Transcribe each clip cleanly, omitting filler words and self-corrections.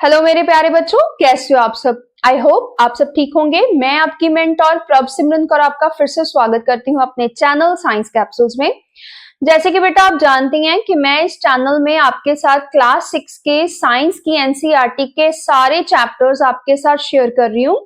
Hello मेरे प्यारे बच्चों, कैसे हो आप सब। आई होप आप सब ठीक होंगे। मैं आपकी मेंटोर प्रभ सिमरन कौर आपका फिर से स्वागत करती हूँ अपने चैनल साइंस कैप्सूल्स में। जैसे कि बेटा आप जानती हैं कि मैं इस चैनल में आपके साथ क्लास 6 के साइंस की एनसीईआरटी के सारे चैप्टर्स आपके साथ शेयर कर रही हूँ।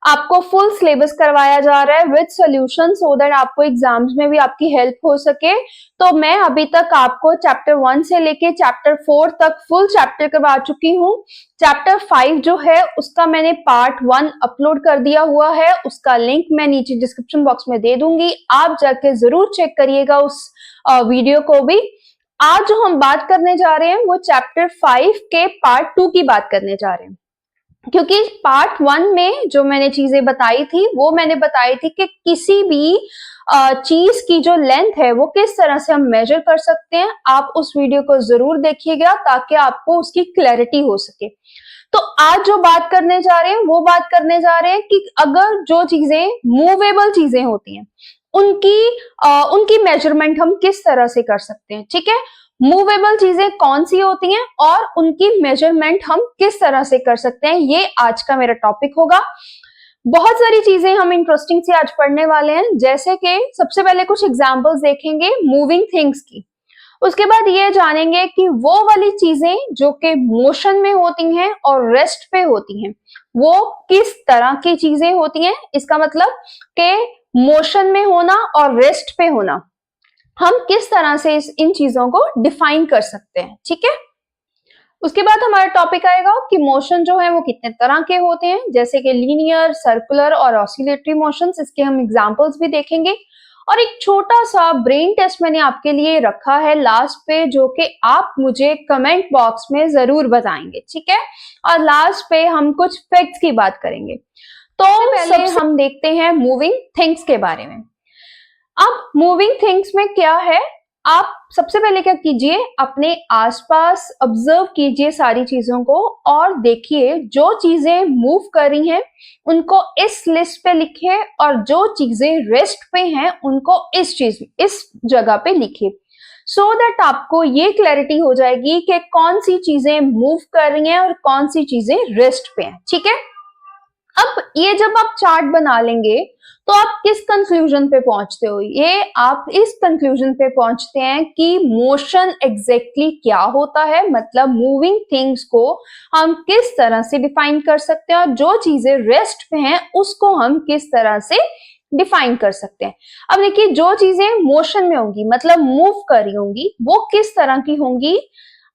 आपको फुल सिलेबस करवाया जा रहा है विद सॉल्यूशन, सो दैट आपको एग्जाम्स में भी आपकी हेल्प हो सके। तो मैं अभी तक आपको चैप्टर 1 से लेके चैप्टर 4 तक फुल चैप्टर करवा चुकी हूँ। चैप्टर 5 जो है उसका मैंने पार्ट 1 अपलोड कर दिया हुआ है, उसका लिंक मैं नीचे डिस्क्रिप्शन बॉक्स में दे दूंगी, आप जाके जरूर चेक करिएगा उस वीडियो को भी। आज जो हम बात करने जा रहे हैं वो चैप्टर 5 के पार्ट 2 की बात करने जा रहे हैं, क्योंकि पार्ट 1 में जो मैंने चीजें बताई थी वो मैंने बताई थी कि किसी भी चीज की जो लेंथ है वो किस तरह से हम मेजर कर सकते हैं। आप उस वीडियो को जरूर देखिएगा ताकि आपको उसकी क्लैरिटी हो सके। तो आज जो बात करने जा रहे हैं वो बात करने जा रहे हैं कि अगर जो चीजें मूवेबल चीजें होती हैं उनकी मेजरमेंट हम किस तरह से कर सकते हैं। ठीक है, मूवेबल चीजें कौन सी होती हैं और उनकी मेजरमेंट हम किस तरह से कर सकते हैं, ये आज का मेरा टॉपिक होगा। बहुत सारी चीजें हम इंटरेस्टिंग से आज पढ़ने वाले हैं, जैसे कि सबसे पहले कुछ एग्जांपल्स देखेंगे मूविंग थिंग्स की। उसके बाद ये जानेंगे कि वो वाली चीजें जो कि मोशन में होती हैं और रेस्ट पे होती हैं वो किस तरह की चीजें होती हैं। इसका मतलब कि मोशन में होना और रेस्ट पे होना, हम किस तरह से इन चीजों को डिफाइन कर सकते हैं। ठीक है, उसके बाद हमारा टॉपिक आएगा कि मोशन जो है वो कितने तरह के होते हैं, जैसे कि लीनियर, सर्कुलर और ऑसिलेटरी मोशंस। इसके हम एग्जांपल्स भी देखेंगे और एक छोटा सा ब्रेन टेस्ट मैंने आपके लिए रखा है लास्ट पे, जो कि आप मुझे कमेंट बॉक्स में जरूर बताएंगे। ठीक है, और लास्ट पे हम कुछ फैक्ट्स की बात करेंगे। तो पहले हम देखते हैं मूविंग थिंग्स के बारे में। अब मूविंग थिंग्स में क्या है, आप सबसे पहले क्या कीजिए, अपने आसपास ऑब्जर्व कीजिए सारी चीजों को और देखिए जो चीजें मूव कर रही हैं उनको इस लिस्ट पे लिखिए और जो चीजें रेस्ट पे हैं उनको इस जगह पे लिखिए, सो दैट आपको ये क्लैरिटी हो जाएगी कि कौन सी चीजें मूव कर रही हैं और कौन सी चीजें रेस्ट पे हैं। ठीक है, अब ये जब आप चार्ट बना लेंगे तो आप किस कंक्लूजन पे पहुंचते हो, ये आप इस कंक्लूजन पे पहुंचते हैं कि मोशन एग्जैक्टली क्या होता है, मतलब मूविंग थिंग्स को हम किस तरह से डिफाइन कर सकते हैं और जो चीजें रेस्ट पे हैं उसको हम किस तरह से डिफाइन कर सकते हैं। अब देखिए, जो चीजें मोशन में होंगी मतलब मूव कर रही होंगी वो किस तरह की होंगी।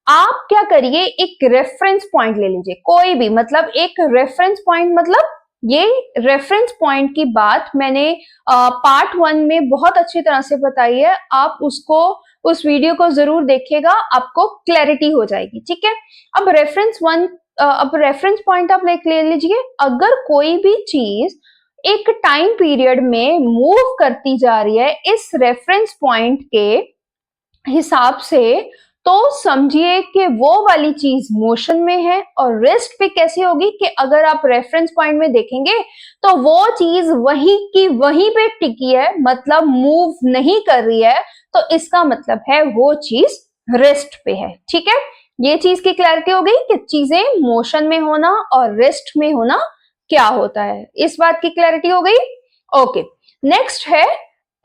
आप क्या करिए, एक रेफरेंस पॉइंट ले लीजिए, कोई भी, मतलब एक रेफरेंस पॉइंट, मतलब ये रेफरेंस पॉइंट की बात मैंने पार्ट 1 में बहुत अच्छी तरह से बताई है, आप उसको उस वीडियो को जरूर देखिएगा, आपको क्लैरिटी हो जाएगी। ठीक है, अब रेफरेंस पॉइंट आप ले लीजिए। अगर कोई भी चीज एक टाइम पीरियड में मूव करती जा रही है इस रेफरेंस पॉइंट के हिसाब से, तो समझिए कि वो वाली चीज मोशन में है। और रेस्ट पे कैसे होगी कि अगर आप रेफरेंस पॉइंट में देखेंगे तो वो चीज वहीं की वहीं पे टिकी है, मतलब मूव नहीं कर रही है, तो इसका मतलब है वो चीज रेस्ट पे है। ठीक है, ये चीज की क्लैरिटी हो गई कि चीजें मोशन में होना और रेस्ट में होना क्या होता है, इस बात की क्लैरिटी हो गई। ओके, नेक्स्ट है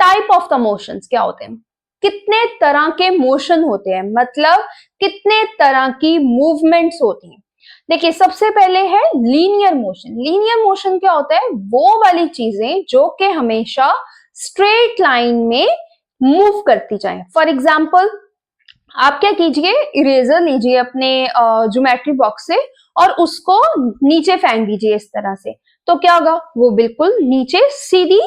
टाइप ऑफ द मोशंस क्या होते हैं, कितने तरह के मोशन होते हैं, मतलब कितने तरह की मूवमेंट्स होती हैं। देखिए, सबसे पहले है लीनियर मोशन। लीनियर मोशन क्या होता है, वो वाली चीजें जो कि हमेशा स्ट्रेट लाइन में मूव करती जाएं। फॉर एग्जाम्पल, आप क्या कीजिए, इरेजर लीजिए अपने ज्योमेट्री बॉक्स से और उसको नीचे फेंक दीजिए इस तरह से, तो क्या होगा, वो बिल्कुल नीचे सीधी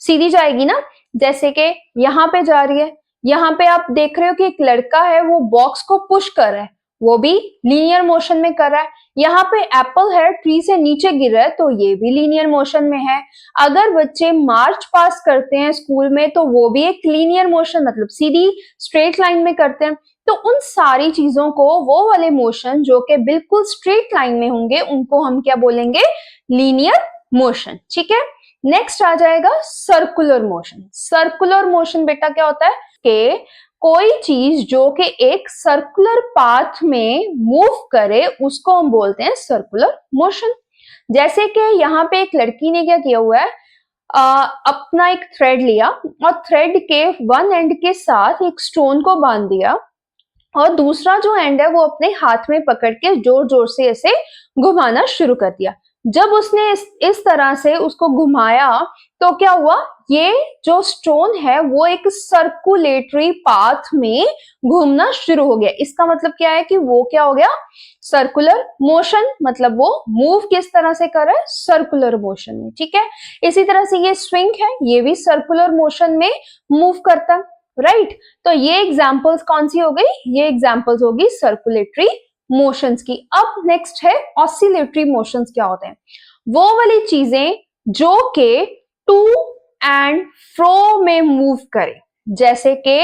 सीधी जाएगी ना। जैसे कि यहाँ पे जा रही है, यहाँ पे आप देख रहे हो कि एक लड़का है वो बॉक्स को पुश कर रहा है, वो भी लीनियर मोशन में कर रहा है। यहाँ पे एप्पल है, ट्री से नीचे गिर रहा है, तो ये भी लीनियर मोशन में है। अगर बच्चे मार्च पास करते हैं स्कूल में तो वो भी एक लीनियर मोशन, मतलब सीधी स्ट्रेट लाइन में करते हैं। तो उन सारी चीजों को, वो वाले मोशन जो कि बिल्कुल स्ट्रेट लाइन में होंगे, उनको हम क्या बोलेंगे, लीनियर मोशन। ठीक है, नेक्स्ट आ जाएगा सर्कुलर मोशन। सर्कुलर मोशन बेटा क्या होता है कि कोई चीज जो कि एक सर्कुलर पाथ में मूव करे उसको हम बोलते हैं सर्कुलर मोशन। जैसे कि यहाँ पे एक लड़की ने क्या किया हुआ है, अपना एक थ्रेड लिया और थ्रेड के वन एंड के साथ एक स्टोन को बांध दिया और दूसरा जो एंड है वो अपने हाथ में पकड़ के जोर जोर से ऐसे घुमाना शुरू कर दिया। जब उसने इस तरह से उसको घुमाया तो क्या हुआ, ये जो स्टोन है वो एक सर्कुलेटरी पाथ में घूमना शुरू हो गया। इसका मतलब क्या है कि वो क्या हो गया, सर्कुलर मोशन, मतलब वो मूव किस तरह से कर रहा है, सर्कुलर मोशन में। ठीक है, इसी तरह से ये स्विंग है, ये भी सर्कुलर मोशन में मूव करता है, राइट। तो ये एग्जांपल्स कौन सी हो गई, ये एग्जांपल्स होगी सर्कुलेटरी मोशंस की। अब नेक्स्ट है ऑसिलेटरी मोशंस। क्या होते हैं, वो वाली चीजें जो के टू एंड फ्रो में मूव करे। जैसे कि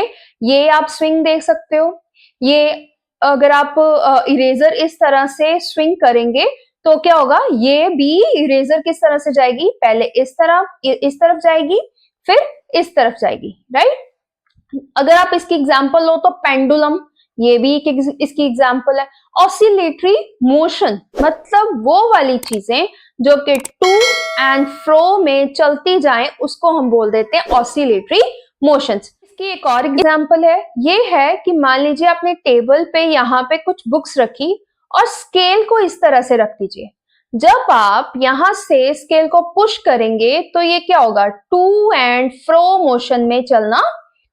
ये आप स्विंग देख सकते हो, ये अगर आप इरेजर इस तरह से स्विंग करेंगे तो क्या होगा, ये भी इरेजर किस तरह से जाएगी, पहले इस तरफ जाएगी फिर इस तरफ जाएगी, राइट। अगर आप इसकी एग्जांपल लो तो पेंडुलम, ये भी इसकी एग्जांपल है। ऑसिलेटरी मोशन मतलब वो वाली चीजें जो कि टू एंड फ्रो में चलती जाएं उसको हम बोल देते हैं ऑसिलेटरी मोशंस। इसकी एक और एग्जांपल है, ये है कि मान लीजिए आपने टेबल पे यहाँ पे कुछ बुक्स रखी और स्केल को इस तरह से रख दीजिए। जब आप यहां से स्केल को पुश करेंगे तो ये क्या होगा, टू एंड फ्रो मोशन में चलना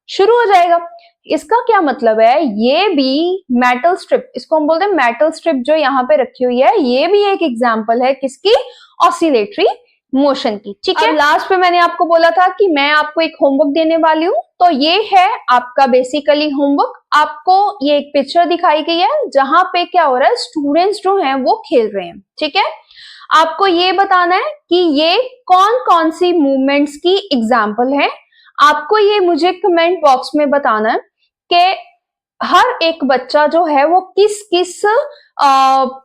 शुरू हो जाएगा। इसका क्या मतलब है, ये भी मेटल स्ट्रिप, इसको हम बोलते हैं मेटल स्ट्रिप जो यहाँ पे रखी हुई है, ये भी एक एग्जांपल है किसकी, ऑसिलेटरी मोशन की। ठीक है, लास्ट पे मैंने आपको बोला था कि मैं आपको एक होमवर्क देने वाली हूँ, तो ये है आपका बेसिकली होमवर्क। आपको ये एक पिक्चर दिखाई गई है जहां पे क्या हो रहा है, स्टूडेंट्स जो हैं वो खेल रहे हैं। ठीक है, आपको ये बताना है कि ये कौन कौन सी मूवमेंट्स की एग्जाम्पल है। आपको ये मुझे कमेंट बॉक्स में बताना है कि हर एक बच्चा जो है वो किस किस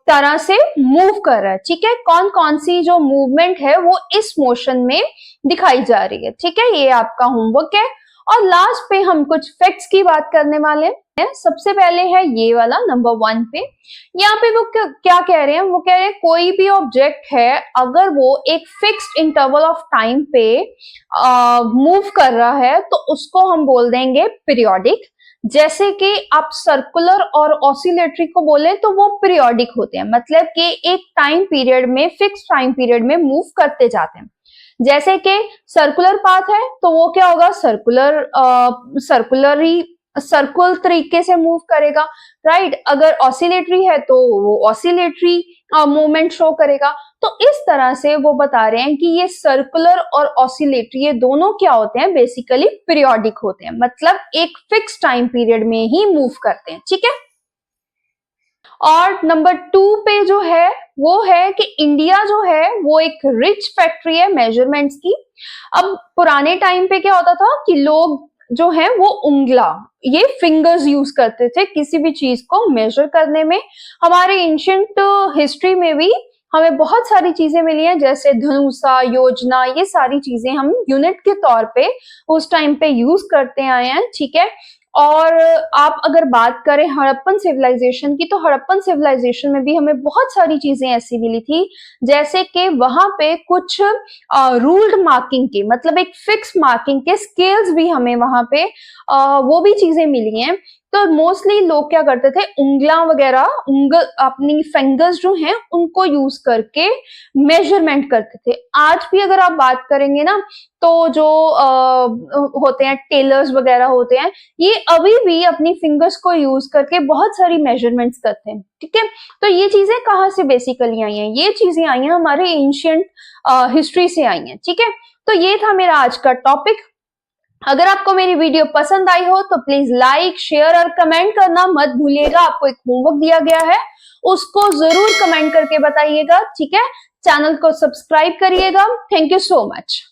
तरह से मूव कर रहा है। ठीक है, कौन कौन सी जो मूवमेंट है वो इस मोशन में दिखाई जा रही है। ठीक है, ये आपका होमवर्क है। और लास्ट पे हम कुछ फैक्ट्स की बात करने वाले हैं। सबसे पहले है ये वाला नंबर 1 पे, यहाँ पे वो क्या कह रहे हैं, वो कह रहे हैं कोई भी ऑब्जेक्ट है अगर वो एक फिक्स्ड इंटरवल ऑफ टाइम पे मूव कर रहा है तो उसको हम बोल देंगे पीरियोडिक। जैसे कि आप सर्कुलर और ऑसिलेटरी को बोले तो वो पीरियोडिक होते हैं, मतलब कि एक टाइम पीरियड में, फिक्स टाइम पीरियड में मूव करते जाते हैं। जैसे कि सर्कुलर पाथ है तो वो क्या होगा, सर्कुलर तरीके से मूव करेगा, राइट। अगर ऑसिलेटरी है तो वो ऑसिलेटरी मूवमेंट शो करेगा। तो इस तरह से वो बता रहे हैं कि ये सर्कुलर और ऑसिलेटरी ये दोनों क्या होते हैं, बेसिकली पीरियोडिक होते हैं, मतलब एक फिक्स टाइम पीरियड में ही मूव करते हैं। ठीक है, और नंबर 2 पे जो है वो है कि इंडिया जो है वो एक रिच फैक्ट्री है मेजरमेंट्स की। अब पुराने टाइम पे क्या होता था कि लोग जो है वो उंगला, ये फिंगर्स यूज करते थे किसी भी चीज को मेजर करने में। हमारे एंशिएंट हिस्ट्री में भी हमें बहुत सारी चीजें मिली हैं, जैसे धनुषा, योजना, ये सारी चीजें हम यूनिट के तौर पे उस टाइम पे यूज करते आए हैं। ठीक है, और आप अगर बात करें हड़प्पन सिविलाइजेशन की, तो हड़प्पन सिविलाइजेशन में भी हमें बहुत सारी चीजें ऐसी मिली थी, जैसे कि वहां पे कुछ रूल्ड मार्किंग के, मतलब एक फिक्स मार्किंग के स्केल्स भी हमें वहां पे वो भी चीजें मिली हैं। तो मोस्टली लोग क्या करते थे, उंगला वगैरह, अपनी फिंगर्स जो हैं उनको यूज करके मेजरमेंट करते थे। आज भी अगर आप बात करेंगे ना तो जो होते हैं टेलर्स वगैरह होते हैं, ये अभी भी अपनी फिंगर्स को यूज करके बहुत सारी मेजरमेंट्स करते हैं। ठीक है, तो ये चीजें कहाँ से बेसिकली आई हैं, ये चीजें आई हैं हमारे एंशिएंट हिस्ट्री से आई हैं। ठीक है, तो ये था मेरा आज का टॉपिक। अगर आपको मेरी वीडियो पसंद आई हो तो प्लीज लाइक, शेयर और कमेंट करना मत भूलिएगा। आपको एक होमवर्क दिया गया है, उसको जरूर कमेंट करके बताइएगा। ठीक है, चैनल को सब्सक्राइब करिएगा। Thank you so much.